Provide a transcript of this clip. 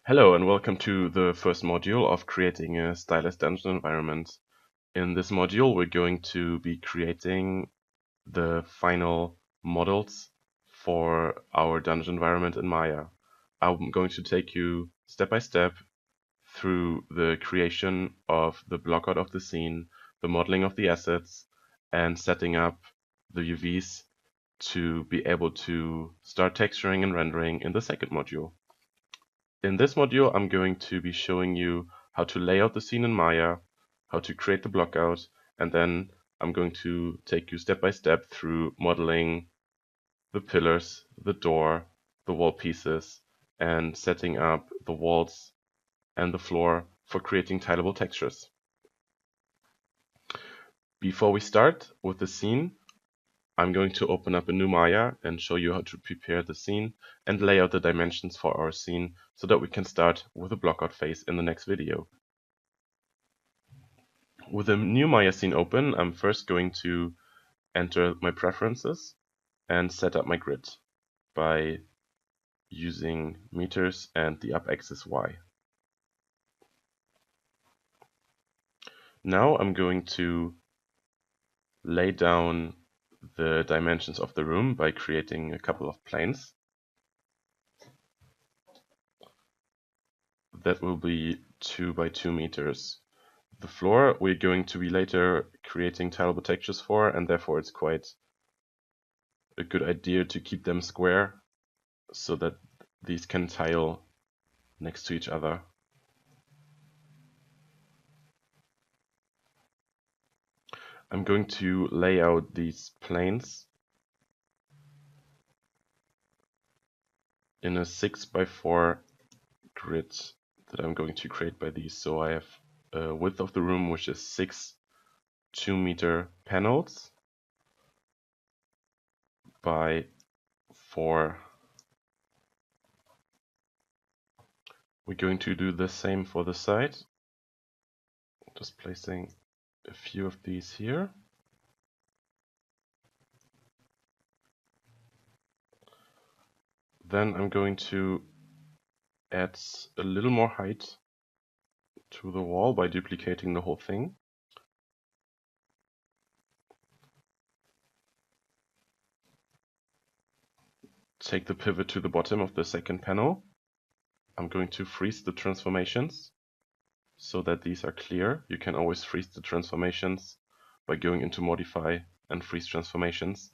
Hello and welcome to the first module of creating a stylized dungeon environment. In this module we're going to be creating the final models for our dungeon environment in Maya. I'm going to take you step by step through the creation of the blockout of the scene, the modeling of the assets, and setting up the UVs to be able to start texturing and rendering in the second module. In this module, I'm going to be showing you how to lay out the scene in Maya, how to create the blockout, and then I'm going to take you step by step through modeling the pillars, the door, the wall pieces, and setting up the walls and the floor for creating tileable textures. Before we start with the scene, I'm going to open up a new Maya and show you how to prepare the scene and lay out the dimensions for our scene so that we can start with the blockout phase in the next video. With a new Maya scene open, I'm first going to enter my preferences and set up my grid by using meters and the up axis Y. Now I'm going to lay down the dimensions of the room by creating a couple of planes. That will be 2 by 2 meters. The floor we're going to be later creating tileable textures for, and therefore it's quite a good idea to keep them square so that these can tile next to each other. I'm going to lay out these planes in a 6 by 4 grid that I'm going to create by these. So I have a width of the room which is 6 2-meter panels by 4. We're going to do the same for the side. Just placing a few of these here. Then I'm going to add a little more height to the wall by duplicating the whole thing. Take the pivot to the bottom of the second panel. I'm going to freeze the transformations so that these are clear. You can always freeze the transformations by going into Modify and Freeze Transformations.